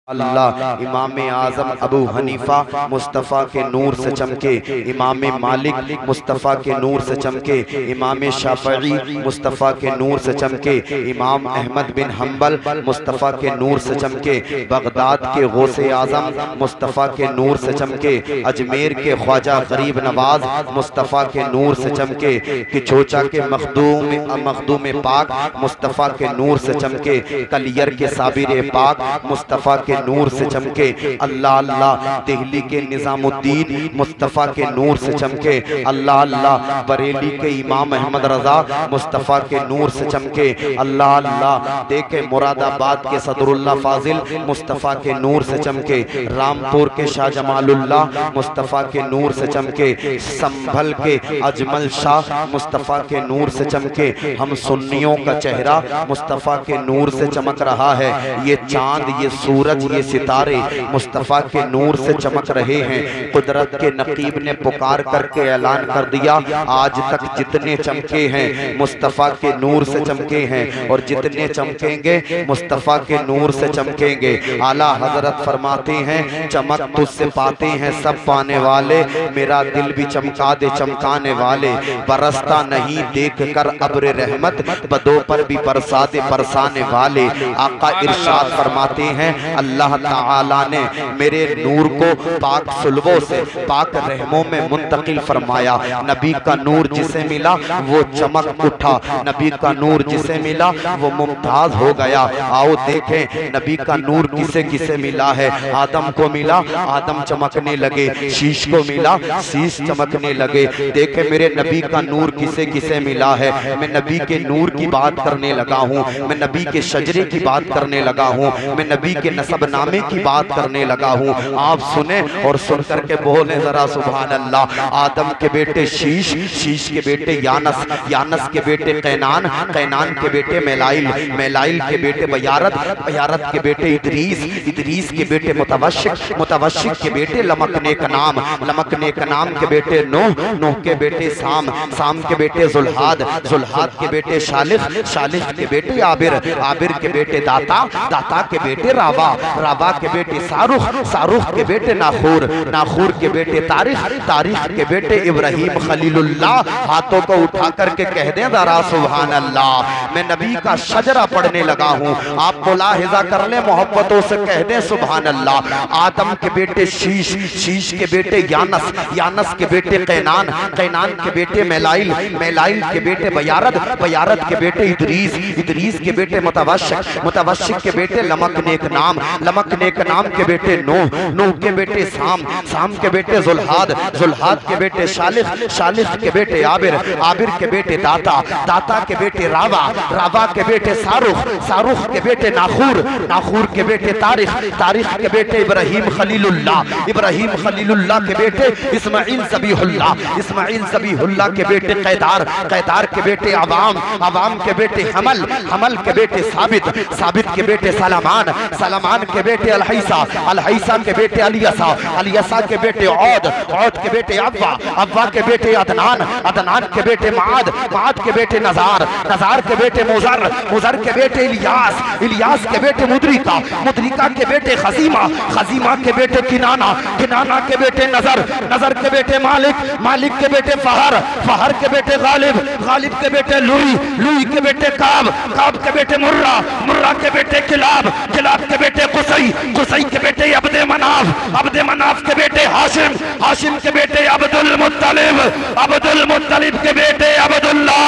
अल्लाह इमाम आज़म अबू हनीफा मुस्तफ़ा के नूर से चमके, इमाम मालिक मुस्तफ़ा के नूर से चमके, इमाम शाफ़ई मुस्तफ़ा के नूर से चमके, इमाम अहमद बिन हम्बल मुस्तफ़ा के नूर से चमके, बगदाद के गौसे आज़म मुस्तफ़ा के नूर से चमके, अजमेर के ख्वाजा गरीब नवाज मुस्तफ़ा के नूर से चमके, किचोचा के मखदूम पाक मुस्तफ़ा के नूर से चमके, कलियर के साबिर पाक मुस्तफ़ा के नूर से चमके, अल्लाह अल्लाह दिल्ली के निज़ामुद्दीन मुस्तफ़ा के नूर से चमके, अल्लाह अल्लाह बरेली के इमाम अहमद रज़ा मुस्तफ़ा के नूर से चमके, अल्लाह अल्लाह देखे मुरादाबाद के सदरुल्लाह फाजिल मुस्तफ़ा के नूर से चमके, रामपुर के शाह जमालुल्लाह मुस्तफ़ा के नूर से चमके, संभल के अजमल शाह मुस्तफ़ा के नूर से चमके। हम सुन्नियों का चेहरा मुस्तफ़ा के नूर से चमक रहा है। ये चांद, ये सूरज, ये सितारे मुस्तफ़ा के नूर से चमक रहे हैं। कुदरत के नकीब ने पुकार करके ऐलान कर दिया, आज तक जितने चमके हैं मुस्तफ़ा के नूर से चमके हैं और जितने चमकेंगे मुस्तफ़ा के नूर से चमकेंगे। आला हजरत फरमाते हैं, चमक तुझसे पाते हैं सब पाने वाले, मेरा दिल भी चमका दे चमकाने वाले, बरसता नहीं देख कर अब्र रहमत, बदों पर भी बरसा दे बरसाने वाले। आका इरशाद फरमाते हैं, अल्लाह ताला ने मेरे नूर को पाक सुल्बों से पाक रहमों में मुंतकिल फरमाया। नबी का नूर जिसे मिला वो चमक उठा, नबी का नूर जिसे मिला वो मुमताज हो गया। आओ देखें नबी का नूर किसे किसे मिला है। आदम को मिला, आदम चमकने लगे, शीश को मिला, शीश चमकने लगे। देखे मेरे नबी का नूर किसे किसे मिला है। मैं नबी के नूर की बात करने लगा हूँ, मैं नबी के शजरे की बात करने लगा हूँ, मैं नबी के नसबनामे की बात करने लगा हूँ। आप सुने और सुन करके बोले जरा सुभान अल्लाह। आदम के बेटे शीश, शीश के बेटे यानस, यानस के बेटे कैनान, कैनान के बेटे मेलाइल, मेलाइल के बेटे बयारत, बयारत के बेटे इदरीस, इदरीस के बेटे मुतवश्शिक, मुतवश्शिक के बेटे लमकने का नाम, लमकने का नाम के बेटे नूह, नूह के बेटे साम, साम के बेटे जुल्हाद, जुल्हाद के बेटे शालिख, शालिख के बेटे आबिर, आबिर के बेटे दाता, दाता के बेटे रावा, रावा के बेटे सारुख, सारुख के बेटे नाखूर, नाखूर के बेटे तारिख, तारिख के बेटे इब्राहिम खलीलुल्लाह। हाथों को उठा करके कह दें जरा सुभान अल्लाह। मैं नबी का शजरा पढ़ने लगा हूँ, आप मुलाहिजा कर ले, मोहब्बतों से कह दें सुभान अल्लाह। आदम के बेटे शीश, शीश के बेटे यानस, यानस के बेटे कैनान, कैनान के बेटे मेलाइल, मेलाइल के बेटे बयारत, बयारत के बेटे इदरीस, इदरीस के बेटे मुतवश्शिक, मुतवश्शिक के बेटे लमकने का नाम, लमकने का नाम के बेटे नूह, नूह के बेटे साम, साम के बेटे जुल्हाद, जुल्हाद के बेटे शालिख, शालिख के बेटे आबिर, आबिर के बेटे दाता, दाता के बेटे रावा, रावा के बेटे सारुख, सारुख के बेटे नाखूर, नाखूर के बेटे तारिख, तारिख के बेटे इब्राहिम खलीलुल्लाह, इब्राहिम खलीलुल्लाह के बेटे इस्माइल ज़बीहुल्लाह, इस्माइल ज़बीहुल्लाह के बेटे कैदार, कैदार के बेटे अवाम, अवाम के बेटे हमल, हमल के बेटे साबित, साबित के बेटे सलामान, सलामान के बेटे अलहैसा, अलहैसा के बेटे अलियसा, अलियसा के बेटे औद, औद के बेटे अव्वा, अव्वा के बेटे अदनान, अदनान के बेटे माद, माद के बेटे नजार, नजार के बेटे मुजर, मुजर के बेटे इलियास, इलियास के बेटे मुद्रिका, मुद्रिका के बेटे खजीमा, खजीमा के बेटे किनाना, किनाना के बेटे नजर, नजर के बेटे मालिक, मालिक के बेटे फहर, फहर के बेटे गालिब, गालिब के बेटे लुई, लुई के बेटे काब, काब के बेटे मुर्रा, मुर्रा के बेटे किलाब, किलाब के बेटे कुसई, कुसई के बेटे अब्दे मनाफ, अब्दे मनाफ के बेटे हाशिम, हाशिम के बेटे अब्दुल मुत्तलिब, अब्दुल मुत्तलिब के बेटे अब्दुल्ला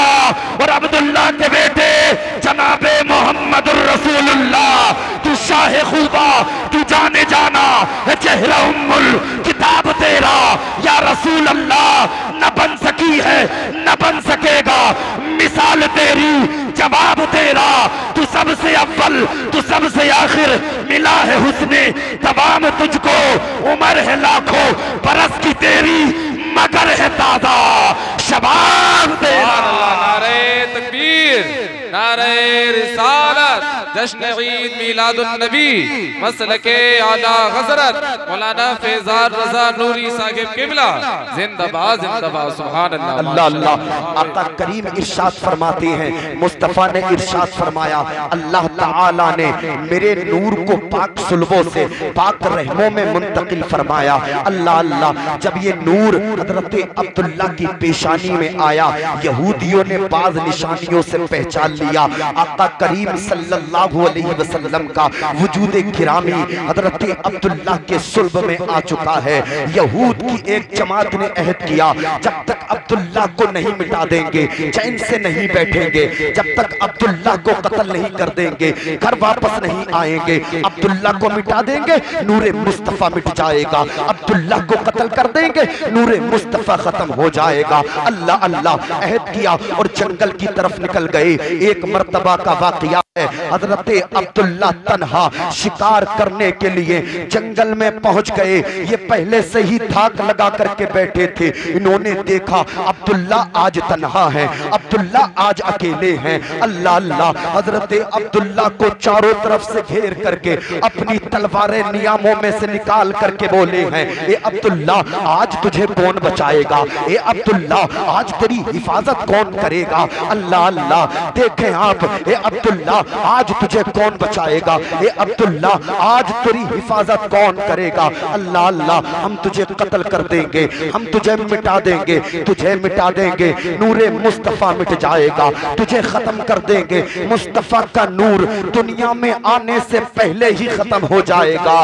और अब्दुल्ला के बेटे जनाबे मोहम्मदुर रसूलुल्लाह। तू शाह खुदा, तू जाने जाना चेहरा उम्मुल किताब तेरा या रसूल अल्लाह। न बन सकी है न बन सकेगा मिसाल तेरी, जवाब तेरा। तू सबसे अव्वल, तू सबसे आखिर, मिला है हुस्ने तमाम तुझको। उम्र है लाखों बरस की तेरी, मगर है ताजा शबाब तेरा। नारे तकबीर, नारे रिसालत, जश्न ईद मिलादुन नबी, मसलके आला हज़रत मौलाना फैज़ान रज़ा नूरी साहिब किबला, जिंदाबाद जिंदाबाद, सुभान अल्लाह। अल्लाह अल्लाह। आका करीम इरशाद फरमाते हैं, मुस्तफ़ा ने इरशाद फरमाया, अल्लाह ताला ने मेरे नूर को पाक सुल्बों से पाक रहमों में मुंतकिल फरमाया। अल्लाह अल्लाह। जब ये नूर हजरत अब्दुल्ला की पेशानी में आया, यहूदियों ने बाज निशानियों से पहचान लिया आका करीम सल्लल्लाहु अलैहि वसल्लम का वजूद गिरामी हजरत अब्दुल्ला के सुल्ब में आ चुका है। यहूद की एक जमात ने अहद किया, जब तक अब्दुल्ला को नहीं मिटा देंगे चैन से नहीं बैठेंगे, जब तक अब्दुल्ला को कत्ल नहीं कर देंगे घर वापस नहीं आएंगे। अब्दुल्ला को मिटा देंगे नूरे मुस्तफा मिट जाएगा, अब्दुल्ला को कत्ल कर देंगे नूरे मुस्तफा खत्म हो जाएगा। अल्लाह अल्लाह अहद किया और जंगल की तरफ निकल गए। एक मर्तबा का वाकया है, हजरत अब्दुल्ला तन्हा शिकार करने के लिए जंगल में पहुंच गए। ये पहले से ही धाक लगा करके बैठे थे। इन्होंने देखा अब्दुल्ला आज तन्हा है, अब्दुल्ला आज अकेले हैं। अल्लाह अल्लाह। हजरत अब्दुल्ला को चारों तरफ से घेर करके अपनी तलवारें नियामों में से निकाल करके बोले हैं, ए अब्दुल्ला आज तुझे कौन बचाएगा, ए अब्दुल्ला आज तेरी हिफाजत कौन करेगा। अल्लाह अल्लाह। देखें आप, ए अब्दुल्ला आज तुझे कौन बचाएगा, ए अब्दुल्ला आज तेरी हिफाजत कौन करेगा। अल्लाह अल्लाह। हम तुझे कत्ल कर देंगे, हम तुझे मिटा देंगे, तुझे मिटा देंगे नूरे मुस्तफा मिट जाएगा, तुझे खत्म कर देंगे। मुस्तफा का नूर दुनिया में आने से पहले ही खत्म हो जाएगा।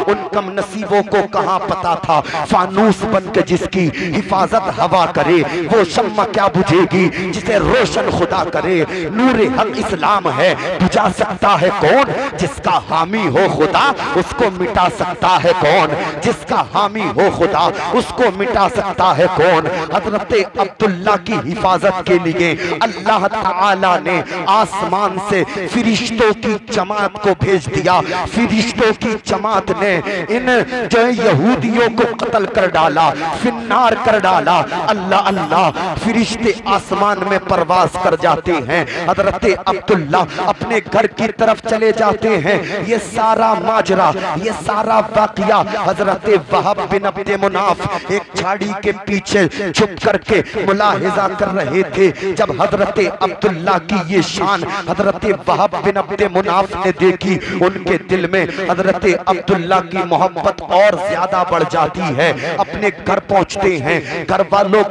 उन कम नसीबों को कहां पता था फानूस बन के जिसकी हिफाजत हवा करे वो शम्मा क्या बुझेगी जिसे रोशन खुदा करे। नूरे हक इस्लाम है, बुझा सकता है कौन, जिसका हामी हो खुदा उसको मिटा सकता है कौन, जिसका हामी हो खुदा उसको मिटा सकता है कौन। हजरत अब्दुल्ला की हिफाजत के लिए अल्लाह ताला ने आसमान से फिरिश्तों की जमात को भेज दिया। फिरिश्तों की जमात ने इन जो यहूदियों को कत्ल कर डाला, फिन्नार कर डाला। अल्लाह अल्लाह। फिरिश्ते आसमान में परवाज कर जाते हैं। हजरत अब्दुल्ला अपने घर की तरफ चले जाते हैं। ये सारा माजरा, ये सारा वाकया हजरत वहाब बिन अब्द मुनाफ एक झाड़ी के पीछे छुप करके मुलाहिजा कर रहे थे। जब हजरत अब्दुल्ला की ये शान हजरत वहाब बिन अब्द मुनाफ ने देखी, उनके दिल में हजरत अब्दुल्ला की मोहब्बत और ज्यादा बढ़ जाती है। अपने घर पहुंचते हैं, घर वालों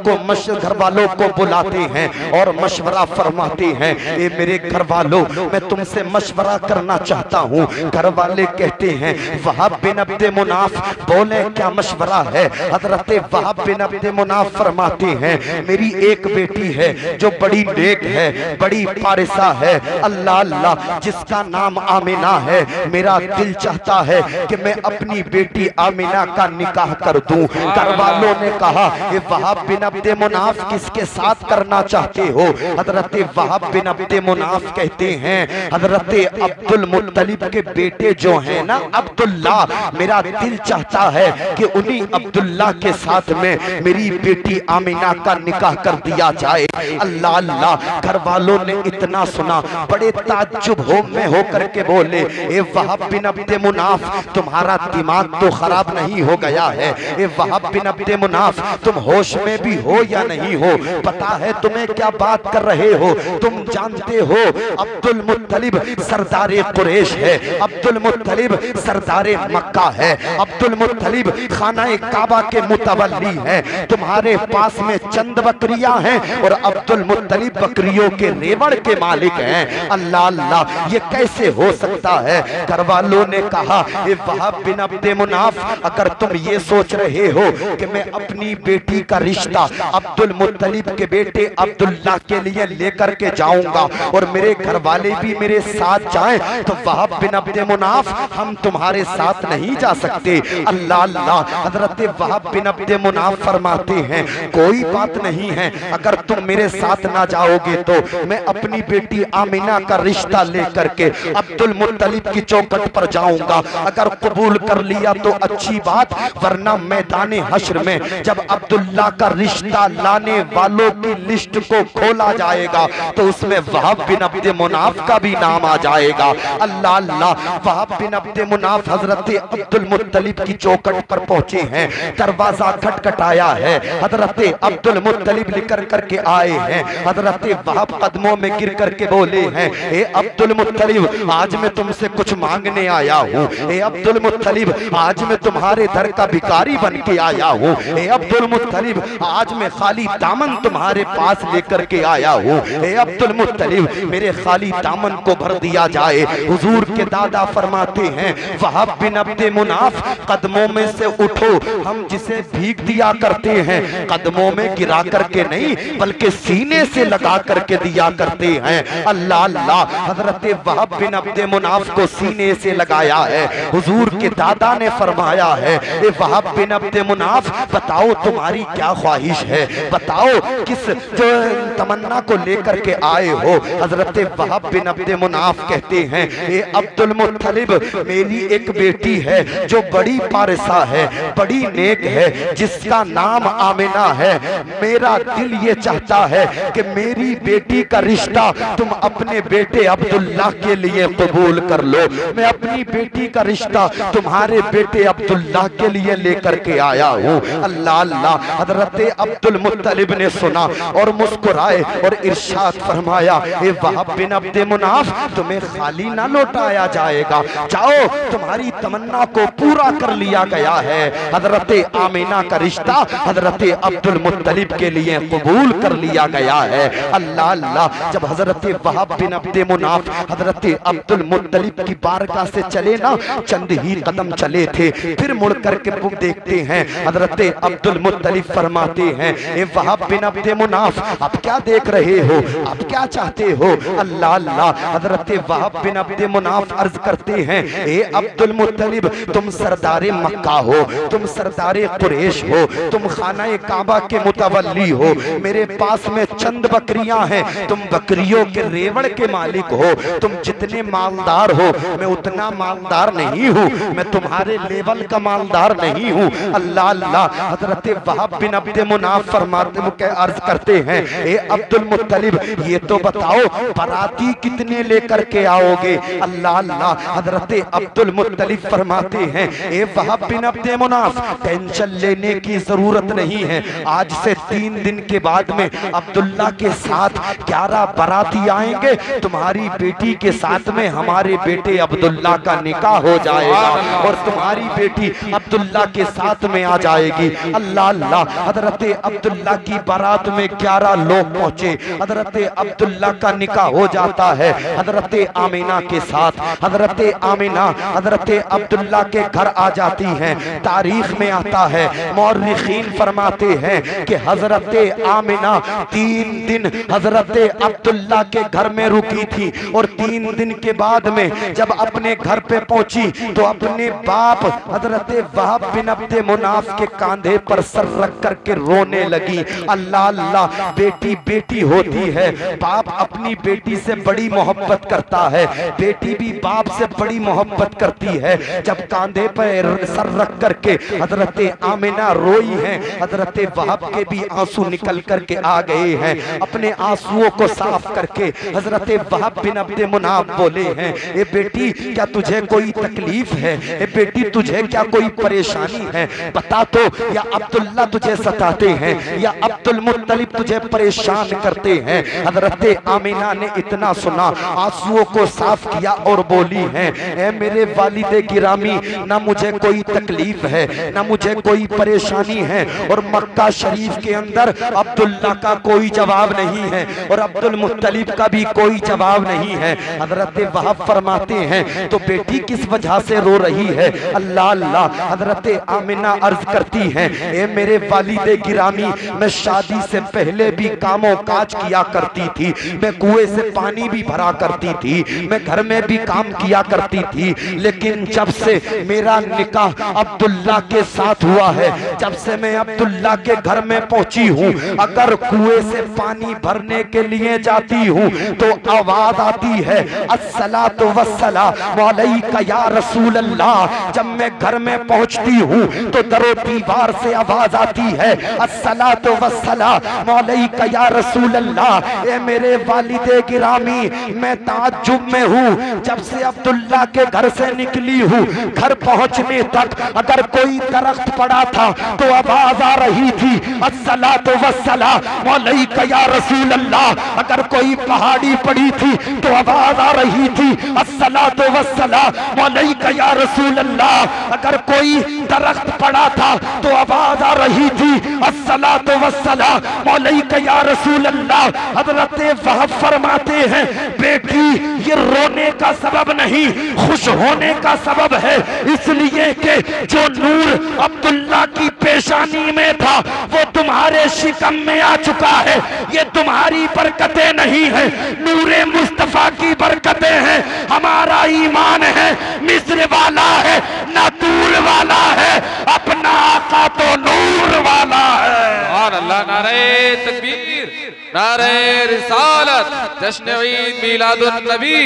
को बुलाते हैं और मशवरा फरमाते हैं, ए मेरे घर वालों मैं तुमसे मशवरा करना चाहता हूँ। घर वाले कहते हैं वहाब बिन अब्द मुनाफ बोले क्या मशवरा है। हजरत वहाब बिन अब्द मुनाफ फरमाते हैं मेरी एक बेटी है जो बड़ी नेक है, बड़ी पारिसा है, अल्लाह अल्लाह, जिसका नाम आमिना है। मेरा दिल चाहता है कि मैं अपनी बेटी आमिना का निकाह कर दूं। घर वालों ने कहा ये वहाब बिन अब्द मुनाफ किसके साथ करना चाहते हो। हजरत वहाब बिन अब्द मुनाफ कहते हैं हजरत अब्दुल मुत्तलिब के बेटे जो हैं ना अब्दुल्ला, मेरा दिल चाहता है कि उन्हीं अब्दुल्ला के साथ में मेरी बेटी आमिना का निकाह कर दिया जाए। अल्लाह अल्लाह। घर वालों ने इतना सुना, बड़े ताज्जुब में होकर के बोले ए वहाब बिन अब्द मुनाफ तुम्हारा दिमाग तो खराब नहीं हो गया है। ए वहाब बिन अब्द मुनाफ तुम होश में भी हो या नहीं हो, पता है तुम्हें क्या बात कर रहे हो। तुम जानते हो अब्दुल मुत्तलिब सरदारे कुरैश है, अब्दुल मुत्तलिब सरदारे मक्का है, अब्दुल मुत्तलिब खाना काबा के मुतवल्ली है। तुम्हारे पास में चंद बकरियां हैं और अब्दुल मुत्तलिब बकरियों के रेवड़ के मालिक हैं। अल्लाह अल्लाह। ये कैसे हो सकता है। घर वालों ने कहा ए वहाब बिन अब्द मुनाफ अगर तुम ये सोच रहे हो कि मैं अपनी बेटी का रिश्ता अब्दुल मुत्तलिब के बेटे अब्दुल्ला के लिए लेकर के जाऊंगा और मेरे घर वाले भी मेरे साथ जाएं, तो वहाब बिन अब्द मुनाफ हम तुम्हारे साथ नहीं जा सकते। अल्लाह अल्लाह। हजरत वहाब बिन अब्द मुनाफ फरमाते हैं कोई बात नहीं है, अगर तुम मेरे साथ ना जाओगे तो मैं अपनी बेटी आमिना का रिश्ता लेकर के अब्दुल मुत्तलिब की चौखट पर जाऊंगा। अगर कबूल कर लिया तो अच्छी बात, वरना मैदान हश्र में जब अब्दुल्ला का रिश्ता लाने वालों की लिस्ट को खोला जाएगा तो उसमें वहाब बिन अब्द मुनाफ का भी नाम आ जाएगा। अल्लाह अल्लाह, वहाब बिन अब्द मुनाफ हजरत अब्दुल मुत्तलिब की चौखट पर पहुंचे हैं, दरवाजा खटखटाया है, हजरत अब्दुल मुत्तलिब लेकर करके आए हैं। हजरत वहाब कदमों में गिर करके बोले हैं, ए अब्दुल मुत्तलिब, आज मैं तुमसे कुछ मांगने आया हूँ। ए अब्दुल मुत्तलिब, आज मैं तुम्हारे दर का भिखारी बन के आया हूँ। ए अब्दुल मुत्तलिब, आज मैं खाली दामन तुम्हारे पास लेकर के आया हूँ। ए अब्दुल मुत्तलिब, मेरे खाली दामन को भर दिया जाए। हुजूर के दादा फरमाते हैं, वहाब बिन अब्द मुनाफ, कदमों में से उठो, हम जिसे भीग दिया करते हैं कदमों में गिरा करके नहीं बल्कि सीने से लगा करके दिया करते हैं। अल्लाह अल्लाह, हजरत वहाब बिन अब्द मुनाफ को सीने से लगाया है। हुजूर के दादा ने फरमाया है, ए वहाब बिन अब्द मुनाफ, बताओ तुम्हारी क्या ख्वाहिश है, बताओ किस जो तमन्ना को लेकर के आए हो। हजरत वहाब बिन अब्द मुनाफ कहते हैं, ए अब्दुल मुत्तलिब, मेरी एक बेटी है जो बड़ी पारसा है, बड़ी नेक है, जिसका नाम आमिना है। मेरा दिल ये चाहता है कि मेरी बेटी का रिश्ता तुम अपने बेटे अब्दुल्लाह के लिए कबूल कर लो। मैं अपनी बेटी का रिश्ता तुम्हारे बेटे अब्दुल्लाह के लिए लेकर के आया हूँ। अल्लाह अल्लाह, हजरत अब्दुल मुत्तलिब ने सुना और मुस्कुराए और इरशाद फरमाया, ए वहाब बिन अब्द मुनाफ, तुम्हें खाली ना लौटाया जाएगा, जाओ तुम्हारी तमन्ना को पूरा कर लिया गया है। हजरत आमिना का रिश्ता हजरत अब्दुल मुत्तलिब के लिए कबूल कर लिया गया है। अल्लाह अल्लाह, जब हजरत वहाब बिन अब्द मुनाफ हजरत अब्दुल मुत्तलिब की बारगाह से चले ना, चंद ही कदम चले थे, फिर मुड़ करके देखते हैं, हजरत अब्दुल मुत्तलिब फरमाते हैं, ए वहाब बिन अब्द मुनाफ, आप क्या देख रहे हो, आप क्या चाहते हो। अल्लाह अल्लाह, हजरत वहाब बिन अब्द मुनाफ अर्ज करते हैं, ए अब्दुल मुत्तलिब, तुम सरदारे मक्का हो, तुम सरदारे कुरैश हो, तुम खाना काबा के मुतवल्ली हो, मेरे पास में चंद बकरियां हैं, तुम बकरियों के रेवड़ के मालिक हो, तुम जितने मालदार हो मैं उतना मालदार नहीं हूँ, मैं तुम्हारे लेवल का मालदार नहीं हूँ। अल्लाह अल्लाह, हजरत वहाब बिन अब्द मुनाफ फरमाते मुके अर्ज करते हैं, ए अब्दुल मुत्तलिब, ये तो बताओ बराती कितने लेकर के आओगे। अल्लाह अल्लाह, हजरत अब्दुल मुत्तलिब फरमाते हैं, ए वहाब बिन अब्द मुनाफ, टेंशन लेने की जरूरत नहीं है, आज से 3 दिन के बाद में अब्दुल्ला के साथ 11 बराती आएंगे, तुम्हारी बेटी के साथ में हमारे बेटे अब्दुल्ला का निकाह हो जाएगा और तुम्हारी बेटी अब्दुल्ला के साथ में आ जाएगी। अल्लाह अल्लाह, हजरत अब्दुल्ला की बारात में 11 लोग पहुंचे, हजरत अब्दुल्ला का निकाह हो जाता है हजरत आमिना के साथ। हजरत आमिना हजरत अब्दुल्ला के घर आ जाती हैं। तारीख में आता है, मौर्रिखीन फरमाते हैं कि हजरत आमिना 3 दिन हजरत अब्दुल्ला के घर में रुकी थी और 3 दिन के बाद में जब अपने घर पे पहुंची तो अपने बाप हजरत वहाब बिन अब्द मुनाफ के कांधे पर सर रख करके रोने लगी। अल्लाह अल्लाह, बेटी बेटी होती है, बाप अपनी बेटी से बड़ी मोहब्बत करता है, बेटी भी बाप से बड़ी मोहब्बत करती है। जब कांधे पर सर रख करके हजरत आमिना रोई हैं, हजरत वहाब के भी आंसू निकल करके आ गए हैं। अपने आंसुओं को साफ करके हजरत वहाब बिन अब्द मुनाफ बोले हैं, ए बेटी, क्या तुझे कोई तकलीफ है, ए बेटी, तुझे क्या कोई परेशानी है, बता तो, या अब्दुल्ला तुझे सताते हैं या अब्दुल मुत्तलिब तुझे परेशान करते हैं। हजरत आमिना ने इतना सुना, आंसुओं को साफ किया और बोली हैं, ए मेरे वालिदे गिरामी, ना मुझे कोई तकलीफ है, ना मुझे कोई परेशानी है और मक्का शरीफ के अंदर अब्दुल्ला का कोई जवाब नहीं है और अब्दुल मुत्तलिब का भी कोई जवाब नहीं है। हजरत वहाब फरमाते हैं, तो बेटी किस वजह से रो रही है। अल्लाह अल्लाह, हजरत आमिना अर्ज करती हैं, ए मेरे वालिदे गिरामी, मैं शादी से पहले भी कामों काज किया करती थी, मैं कुएं से पानी भी भरा करती थी, मैं घर में भी काम किया करती थी, लेकिन जब से मेरा निकाह अब्दुल्ला के साथ हुआ है, जब से मैं अब्दुल्ला के घर में पहुंची हूँ, अगर कुएं से पानी भरने के लिए जाती हूँ तो आवाज आती है, अस्सलातु वस्सलामु अलैका या रसूल अल्लाह। जब मैं घर में पहुंचती हूँ तो दरो दीवार से आवाज आती है, अस्सलातु वस्सलामु अलैका या रसूल अल्लाह। ए मेरे वालिदे गिरामी, मैं ताज्जुब में हूँ। जब से अब्दुल्ला के घर से निकली हूँ, घर पहुँचने तक अगर कोई दरख्त पड़ा था तो आवाज आ रही थी अस्सलातु वस्सलामु अलैका या रसूल अल्लाह। अगर कोई पहाड़ी पड़ी थी तो आवाज आ रही थी अस्सलातु वस्सलामु अलैका या रसूल अल्लाह। अगर कोई दरख्त पड़ा था तो आवाज आ रही थी अस्सलातु वस्सलामु अलैका या रसूल अल्लाह। हजरत वहब फरमाते हैं बेटी ये रोने का सबब नहीं, खुश होने का सबब है, इसलिए कि जो नूर अब्दुल्ला की पेशानी में था वो तुम्हारे शिकम में आ चुका है। ये तुम्हारी बरकतें नहीं है, नूरे मुस्तफा की बरकतें हैं। हमारा ईमान है मिस्र वाला है ना दूर वाला है, अपना आका तो नूर वाला है। और अल्लाह नारे तकबीर, नारे रिसालत, जश्न ईद मिलादुन नबी,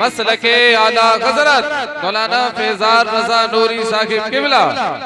मसलके आला हज़रत मौलाना फैज़ान रज़ा नूरी साहिब किबला,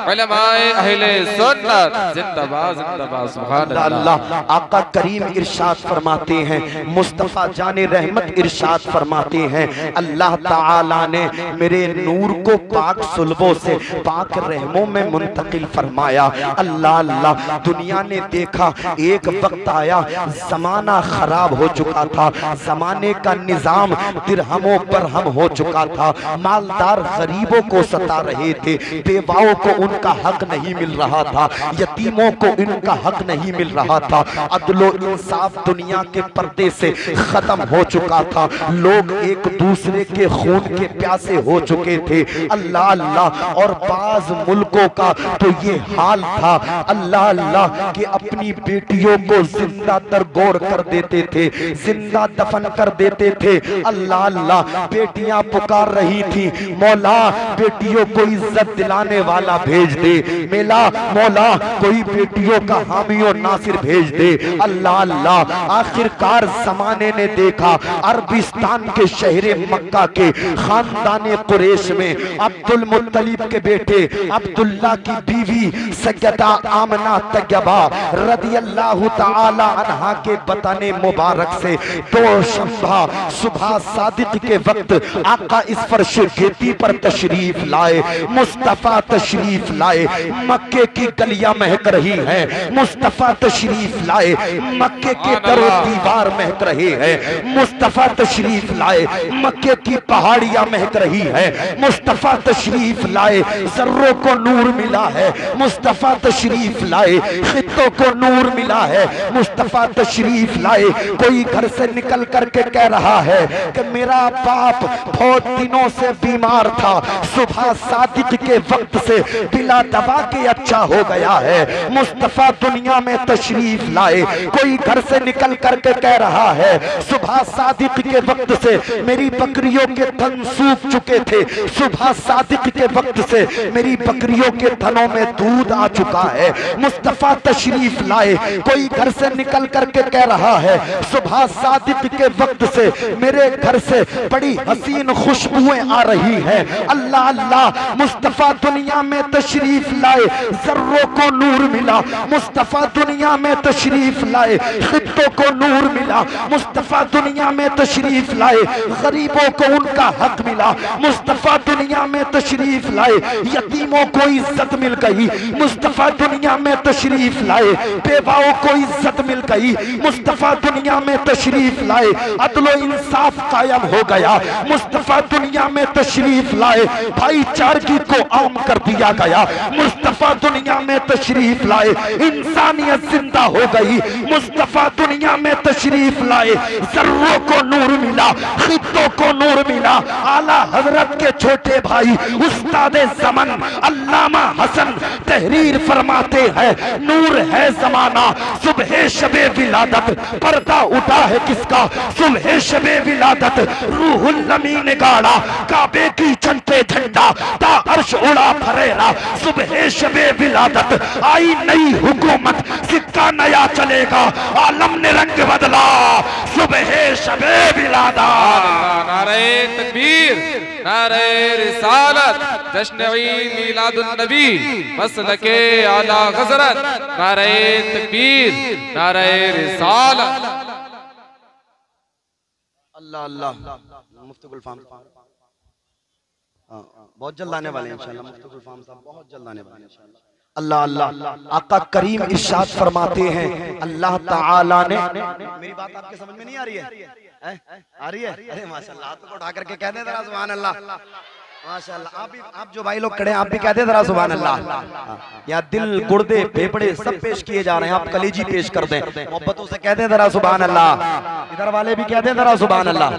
उलमाए अहले सुन्नत, जिंदाबाद जिंदाबाद सुभान अल्लाह। आका करीम इरशाद फरमाते हैं, मुस्तफ़ा जाने रहमत इरशाद फरमाते हैं, अल्लाह ताला ने मेरे नूर को पाक सुल्बों से पाक रहमों में मुंतकिल फरमाया। अल्लाह अल्लाह, दुनिया ने देखा एक वक्त आया जमाना खराब हो चुका था, जमाने का निजाम दिरहमों पर हम हो चुका था, मालदार गरीबों को सता रहे थे, बेवाओं को उनका हक नहीं मिल रहा था, यतीमों को इनका हक नहीं मिल रहा था, अदलो इंसाफ दुनिया के पर्दे से खत्म हो चुका था, लोग एक दूसरे के खून के प्यासे हो चुके थे। अल्लाह अल्लाह, और बाज मुल्कों का तो ये हाल था अल्लाह अल्लाह कि अपनी बेटियों को जिंदा तरगोर कर देते थे, जिंदा दफन कर देते थे। अल्लाह अल्लाह, बेटियां पुकार रही थी मौला बेटियों को इज्जत दिलाने वाला भेज दे, मेला मौला कोई बेटियों का हामी और नासिर भेज दे। अल्लाह अल्लाह, आखिरकार जमाने ने देखा अरबिस्तान के शहरे मक्का के खानदाने कुरैश में अब्दुल मुत्तलिब के बेटे अब्दुल्ला की बीवी सैयदा आमना तैयबा रदियल्लाहु ताला अन्हा के बताने मुबारक से दो शंभा सुबह सादिक के वक्त आका इस फर्श खेती पर तशरीफ लाए, मुस्तफा तशरीफ लाए, मक्के की गलियां महक रही हैं, मुस्तफा तशरीफ लाए, मक्के के दरो दीवार महक रहे हैं, मुस्तफा तशरीफ लाए, मक्के की पहाड़ियां महक रही है, मुस्तफा तशरीफ लाए, जर्रों को नूर मिला है, मुस्तफा तशरीफ लाए, खित्तों को नूर मिला है, मुस्तफा तशरीफ लाए। कोई घर से निकल करके कह रहा है कि मेरा बाप बहुत दिनों से बीमार था, सुबह सादिक के वक्त से बिला दवा के अच्छा हो गया है, मुस्तफा दुनिया में तशरीफ लाए। कोई घर से निकल करके कह रहा है सुबह सादिक के वक्त से मेरी बकरियों के थन सूख चुके थे, सुबह सादिक के वक्त से मेरी बकरियों के थनों में दूध आ चुका है, मुस्तफा तशरीफ लाए। कोई घर से निकल करके कह रहा है सुबह सादिक के वक्त से मेरे घर से बड़ी हसीन खुशबुएं आ रही है। अल्लाह अल्लाह, मुस्तफा दुनिया में तशरीफ लाए, जर्रों को नूर मिला, मुस्तफा दुनिया में तशरीफ लाए, खित्तों को नूर मिला, मुस्तफा दुनिया में तशरीफ लाए, गरीबों को उनका हक मिला, मुस्तफा दुनिया में तशरीफ लाए, यतीमों को इज्जत मिल गई, मुस्तफा दुनिया में तशरीफ लाए, बेवाओं को इज्जत मिल गई, मुस्तफा दुनिया में तशरीफ लाए, अदलो इंसाफ कायम हो गया, मुस्तफा दुनिया में तशरीफ लाए, भाईचारगी को आम कर दिया गया, मुस्तफा दुनिया में तशरीफ लाए, इंसानियत जिंदा हो गई, मुस्तफा दुनिया में तशरीफ लाए, जर्रों को नूर मिला, खित्तों को नूर मिला। आला हजरत के छोटे भाई उस्तादे ज़मन अल्लामा हसन तहरीर फरमाते हैं, नूर है जमाना सुबह शबे विलादत, पर्दा उठा है किसका सुबह शबे विलादत, रूहुल अमीन गाड़ा काबे की चंटे झंडा ता अर्श उड़ा फरेरा, सुबह शबे विलादत आई नई हुकूमत, सिक्का नया चलेगा, आलम ने रंग बदला, सुबह शबे विलादत। नारे तकबीर, नारे रिसालत, जश्न ईद मिलादुन नबी, मसलके आला हज़रत, नारे तकबीर, नारे रिसालत। अल्लाह अल्लाह। मुफ्ती गुलफाम बहुत जल्द आने वाले हैं इंशाल्लाह। मुफ्ती गुलफाम साहब बहुत जल्द आने वाले हैं इंशाल्लाह। अल्लाह अल्लाह। आका करीम इरशाद फरमाते हैं अल्लाह ताला ने, मेरी बात आपके समझ में नहीं आ रही है? आ रही है? अरे माशाल्लाह, हाथ को उठा करके कह दे जरा सुभान अल्लाह। माशाल्लाह, आप जो भाई लोग खड़े हैं आप भी कहते जरा सुभान अल्लाह। यहाँ दिल गुर्दे फेफड़े सब पेश किए जा रहे हैं, आप कलेजी पेश कर दें, मोहब्बतों से कहते हैं जरा सुभान अल्लाह। इधर वाले भी कहते हैं जरा सुभान अल्लाह।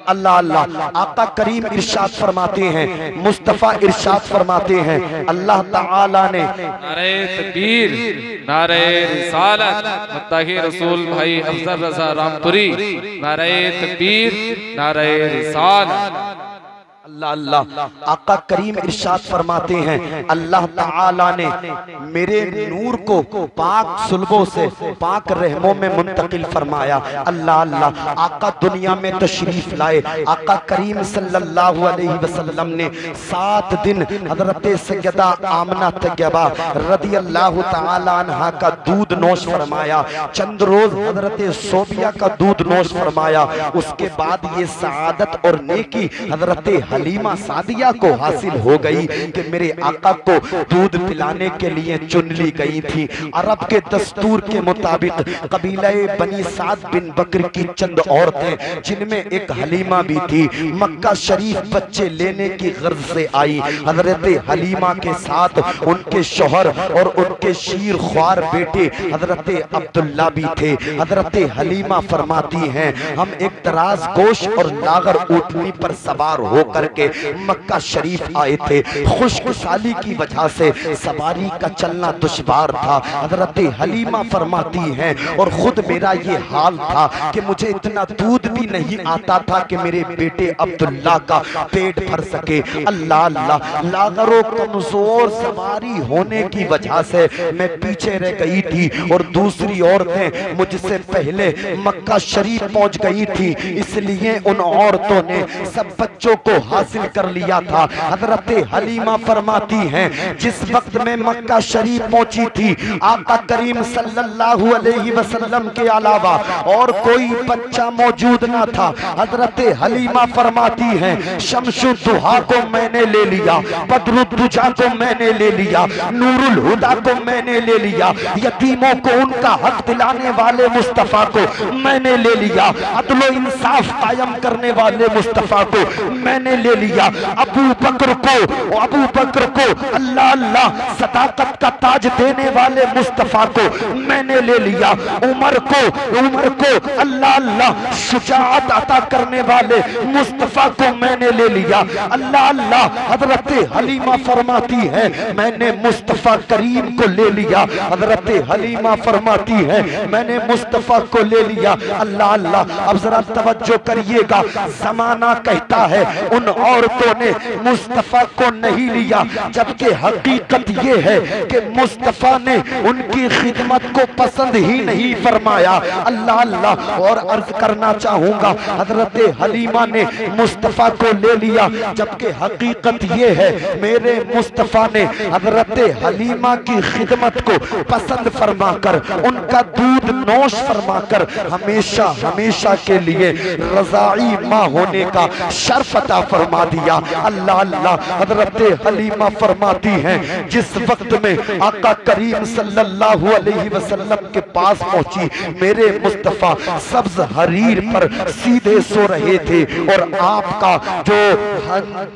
अल्लाह अल्लाह। आका करीम इरशाद फरमाते हैं, मुस्तफा इरशाद फरमाते हैं अल्लाह ताला ने, नारे तकबीर, नारे रिसालत, मुत्तकी रसूल भाई अफजल रजा रामपुरी, नारे तकबीर, नारे रिसालत। अल्लाह अल्लाह। आका करीम इरशाद फरमाते हैं अल्लाह ताला ने मेरे नूर को पाक सुल्बों से पाक रहमों में मुंतकिल फरमाया। अल्लाह अल्लाह। आका दुनिया में तशरीफ लाए। आका करीम सल्लल्लाहु अलैहि वसल्लम ने 7 दिन हजरत सैयदा आमना तैयबा रदियल्लाहु ताला अन्हा का दूध नोश फरमाया, चंद रोज हजरत सोबिया का दूध नोश फरमाया। उसके बाद ये सआदत और नेकी हजरत हलीमा सादिया को हासिल हो गई कि मेरे आका को दूध पिलाने के लिए चुन ली गई थी। अरब के दस्तूर के मुताबिक कबीला बनी साद बिन बकर की चंद औरतें जिनमें एक हलीमा भी थी, मक्का शरीफ बच्चे लेने की गर्ज से आई। हजरत हलीमा के साथ उनके शौहर और उनके शीर ख्वार बेटे हजरत अब्दुल्ला भी थे। हजरत हलीमा फरमाती हैं हम एक दराज गोश और लागर ऊँटनी पर सवार होकर के मक्का शरीफ आए थे। खुशहाली की वजह से सवारी का चलना दुश्वार था। हजरत हलीमा फरमाती हैं और खुद मेरा ये हाल था कि मुझे इतना दूध भी नहीं आता था कि मेरे बेटे अब्दुल्ला का पेट भर सके। अल्लाह अल्लाह। लागरो कमजोर सवारी होने की वजह से मैं पीछे रह गई थी और दूसरी औरतें मुझसे पहले मक्का शरीफ पहुंच गई थी, इसलिए उन औरतों ने सब बच्चों को हासिल कर लिया था। हजरत हलीमा फरमाती हैं जिस वक्त में मक्का शरीफ पहुंची थी आका करीम सल्लल्लाहु अलैहि वसल्लम के अलावा और कोई बच्चा मौजूद ना था। हजरत हलीमा फरमाती हैं शम्सुद दुहा को मैंने ले लिया, बदरुद्दुजा को मैंने ले लिया, नूरुल हुदा को मैंने ले लिया, यतीमों को उनका हक दिलाने वाले मुस्तफा को मैंने ले लिया, अदलो इंसाफ कायम करने वाले मुस्तफा को मैंने ले लिया, अबू बकर को अल्लाह अल्लाह सदाकत का ताज देने वाले मुस्तफा को मैंने ले लिया, उमर को अल्लाह अल्लाह शुजाअत अता करने वाले मुस्तफा को मैंने ले लिया। अल्लाह अल्लाह। हजरत हलीमा फरमाती है मैंने मुस्तफा करीम को ले लिया। हजरत हलीमा फरमाती है मैंने मुस्तफा को ले लिया। अल्लाह अल्लाह। अब जरा तवज्जो करिएगा, जमाना कहता है उन औरतों ने मुस्तफा को नहीं लिया, जबकि हकीकत ये है कि मुस्तफा ने उनकी खिदमत को पसंद ही नहीं फरमाया। अल्लाह अल्लाह। और अर्ज करना चाहूंगा हजरत हलीमा ने मुस्तफा को ले लिया, जबकि हकीकत ये है मेरे मुस्तफा ने हजरत हलीमा की खिदमत को पसंद फरमाकर उनका दूध नोश फरमाकर हमेशा हमेशा के लिए रज़ाई माँ होने का शर्फ अता फरमा दिया। अल्लाह अल्लाह। हजरत हलीमा फरमाती हैं जिस वक्त में आका करीम सल्लल्लाहु अलैहि वसल्लम के पास पहुंची, मेरे मुस्तफा सब्ज हरीर पर सीधे सो रहे थे और आपका जो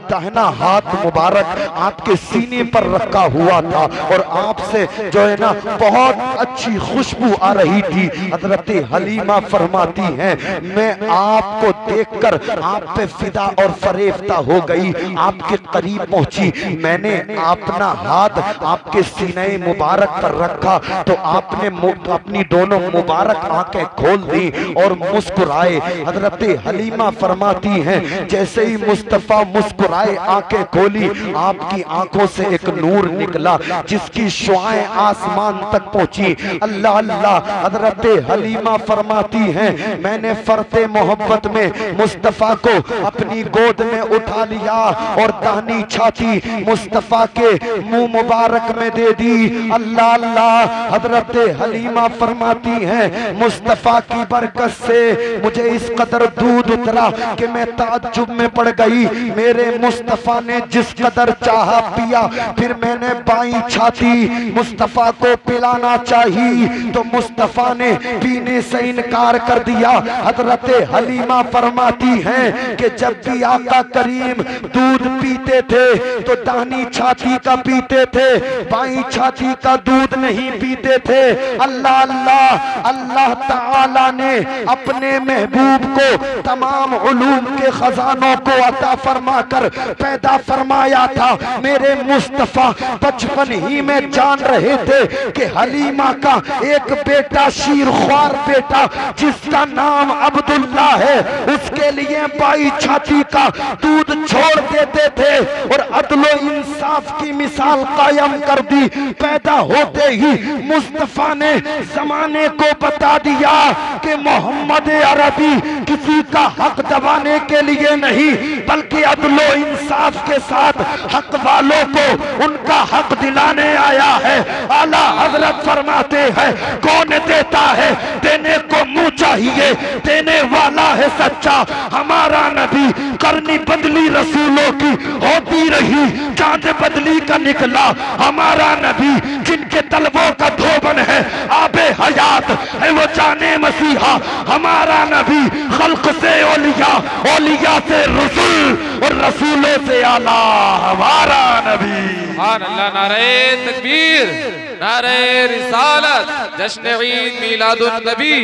दाहिना हाथ मुबारक आपके सीने पर रखा हुआ था और आपसे जो है ना बहुत अच्छी खुशबू आ रही थी। हजरत हलीमा फरमाती हैं मैं आपको देखकर आप पे फिदा और फरेफ्ता हो गई, आपके करीब पहुंची, मैंने अपना हाथ आपके सीने मुबारक पर रखा तो आपने अपनी दोनों मुबारक आंखें खोल दी और मुस्कुराए। हजरत हलीमा फरमाती हैं जैसे ही मुस्तफा मुस्कुराए आंखें खोली, आपकी आंखों से एक नूर निकला जिसकी शुआएं आसमान तक पहुंची। अल्लाह अल्लाह। हजरत हलीमा फरमाती हैं मैंने फरते मोहब्बत में मुस्तफा को अपनी गोद में उठा लिया और दाहिनी छाती मुस्तफा के मुंह मुबारक में दे दी। अल्लाह अल्लाह। हजरत हलीमा फरमाती हैं मुस्तफा की बरकत से मुझे इस कदर दूध उतरा कि मैं ताज्जुब में पड़ गई। मेरे मुस्तफा ने जिस कदर चाहा पिया, फिर मैंने बाईं छाती मुस्तफा को पिलाना चाहिए तो मुस्तफा ने पीने से इनकार कर दिया। हजरत हलीमा फरमाती हैं कि जब भी आका करीम दूध पीते थे तो दाहिनी छाती का पीते थे, बाईं छाती का दूध नहीं पीते थे। अल्लाह अल्लाह। अल्लाह ताला ने अपने महबूब को तमाम उलूम के खजानों को अता फरमाकर पैदा फरमाया था। मेरे मुस्तफा बचपन ही में जान रहे थे कि हलीमा का एक बेटा शीरख्वार बेटा जिसका नाम अब्दुल्ला है, उसके लिए बाई छाती का दूध छोड़ देते थे और अदलो इंसाफ की मिसाल कायम कर दी। पैदा होते ही मुस्तफा ने जमाने को बता दिया कि मोहम्मद अरबी किसी का हक दबाने के लिए नहीं बल्कि अदलो इंसाफ के साथ हक वालों को उनका हक दिलाने आया है। आला हजरत फरमाते हैं कौन देता है देने को मुंह चाहिए, देने वाला है सच्चा हमारा नबी। करनी बदली रसूलों की होती रही, चांद बदली का निकला हमारा नबी। जिनके तलबों का धोबन है आबे हयात है वो जाने मसीहा हमारा नबी। खल्क से ओलिया, ओलिया से रसूल और रसूलों से आला हमारा नबी। सुभान अल्लाह। नारे तकबीर, नारे रिसालत, जश्न ईद मिलादुन नबी,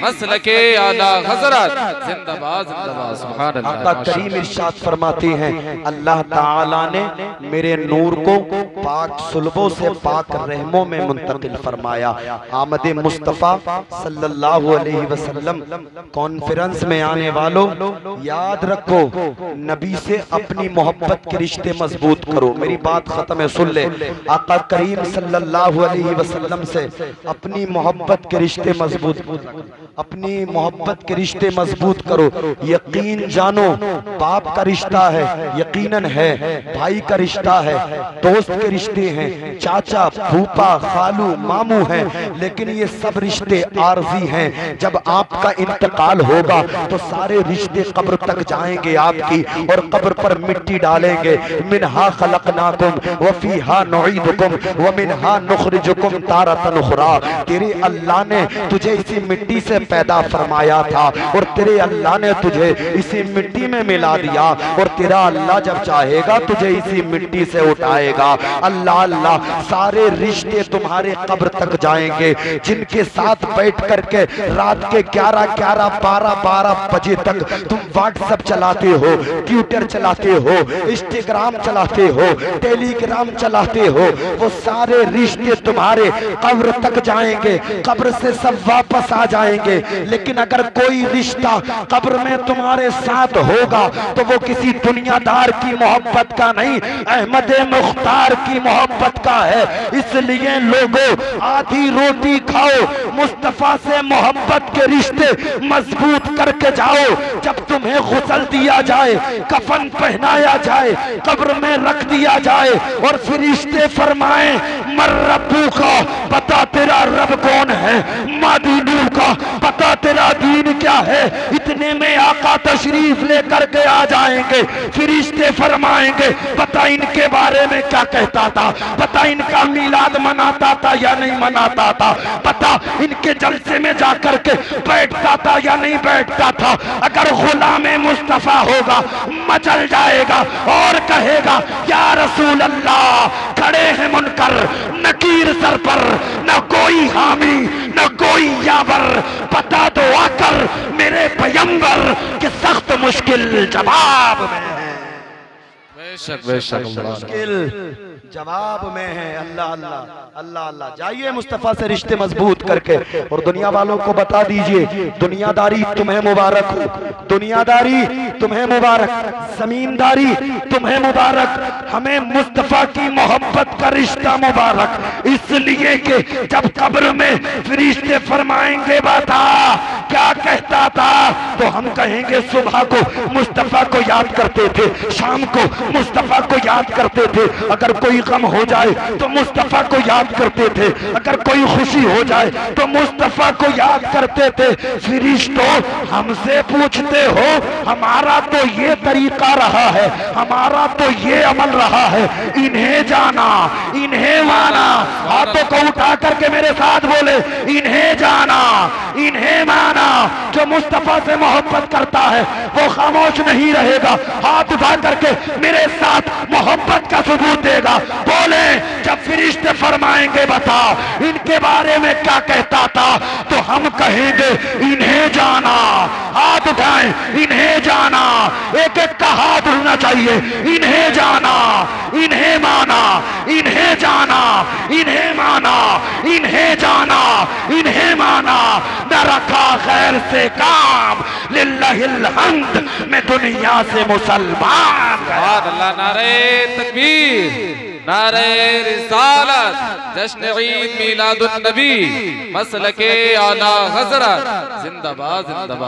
मसलके आला हजरत, जिंदाबाद जिंदाबाद। सुभान अल्लाह। आका करीम इरशाद फरमाते हैं अल्लाह ताला ने मेरे नूर को पाक सुलबों से पाक रहमों में मुंतकिल फरमाया। आमद मुस्तफ़ा सल्लल्लाहु अलैहि वसल्लम कॉन्फ्रेंस में आने वालों याद रखो नबी से अपनी मोहब्बत के रिश्ते मजबूत करो। मेरी बात खत्म है, सुन ले। आका करीम सल्लल्लाहु अलैहि वसल्लम से अपनी मोहब्बत के रिश्ते मजबूत, अपनी मोहब्बत के रिश्ते मजबूत करो। यकीन जानो बाप का रिश्ता है, यकीनन है, भाई का रिश्ता है, दोस्त के रिश्ते हैं, चाचा फूफा खालू मामू हैं, लेकिन ये सब रिश्ते आरजी हैं। जब आपका इंतकाल होगा तो सारे रिश्ते कब्र तक जाएंगे आपकी और कब्र पर मिट्टी डालेंगे। मिनहा खलकनाकुम व फीहा नुईदुकुम व मिनहा नुखरिजुकुम तारतन उखरा। तेरे अल्लाह ने तुझे इसी मिट्टी से पैदा फरमाया था और तेरे अल्लाह ने तुझे इसी मिट्टी में मिला दिया और तेरा अल्लाह जब चाहेगा तुझे इसी मिट्टी से उठाएगा। अल्लाह अल्लाह। सारे रिश्ते तुम्हारे कब्र तक जाएंगे। जिनके साथ बैठ करके रात के 11-11, 12-12 बजे तक तुम व्हाट्सएप चलाते हो, ट्विटर चलाते हो, इंस्टाग्राम चलाते हो, टेलीग्राम चलाते हो, वो सारे रिश्ते तुम्हारे कब्र तक जाएंगे, कब्र से सब वापस आ जाएंगे। लेकिन अगर कोई रिश्ता कब्र में तुम्हारे साथ होगा तो वो किसी दुनियादार की मोहब्बत का नहीं, अहमद मुख्तार की मोहब्बत का है। इसलिए लोगों आधी रोटी खाओ, मुस्तफा से मोहब्बत के रिश्ते मजबूत करके जाओ। जब तुम्हें गुसल दिया जाए, कफन पहनाया जाए, कब्र में रख दिया जाए और फिर रिश्ते फरमाए मर रब्बू का, बता तेरा रब कौन है, मादीनू का, बता तेरा दीन क्या है। इतने में आका तशरीफ लेकर के आ जाएंगे, फिर रिश्ते फरमाएंगे पता इनके बारे में क्या कहता था, पता इनका मिलाद मनाता था या नहीं मनाता था, पता इनके जलसे में जाकर के बैठता था या नहीं बैठता था। अगर गुलामे मुस्तफा होगा मचल जाएगा और कहेगा या रसूल अल्लाह, खड़े हैं मुनकर नकीर सर पर, न कोई हामी न कोई यावर, बता दो आकर मेरे पैगंबर के सख्त मुश्किल जवाब में। बेशक बेशक मुश्किल जवाब में है अल्लाह अल्लाह अल्लाह अल्लाह। जाइए मुस्तफ़ा से रिश्ते मजबूत करके और दुनिया वालों को बता दीजिए दुनियादारी तुम्हें मुबारक हो, दुनियादारी तुम्हें मुबारक, जमींदारी तुम्हें मुबारक, हमें मुस्तफ़ा की मोहब्बत का रिश्ता मुबारक। इसलिए कि जब कब्र में फरिश्ते फरमाएंगे बता क्या कहता था, तो हम कहेंगे सुबह को मुस्तफ़ा को याद करते थे, शाम को मुस्तफ़ा को याद करते थे, अगर कोई गम हो जाए तो मुस्तफ़ा को याद करते थे, अगर कोई खुशी हो जाए तो मुस्तफ़ा को याद करते थे। फरिश्तों हमसे पूछते हो, हमारा तो ये तरीका रहा है, हमारा तो ये अमल रहा है, इन्हें जाना इन्हें माना। हाथों को उठा करके मेरे साथ बोले इन्हें जाना इन्हें माना। जो मुस्तफ़ा से मोहब्बत करता है वो खामोश नहीं रहेगा, हाथ उठा करके मेरे साथ मोहब्बत का सबूत देगा। बोले जब फरिश्ते फरमाएंगे बता इनके बारे में क्या कहता था, तो हम कहेंगे इन्हें जाना। हाथ उठाएं इन्हें जाना, एक एक का हाथ उठना चाहिए। इन्हें जाना इन्हें माना, इन्हें जाना इन्हें माना, इन्हें जाना इन्हें माना। न रखा खैर से काम लिल्लाहिल हम्द, मैं दुनिया से मुसलमान। अल्लाह नारे तकबीर, नारे रिसालत, जश्न ईद मीलादुन नबी, मसलके आला हज़रत, जिंदाबाद जिंदाबाद।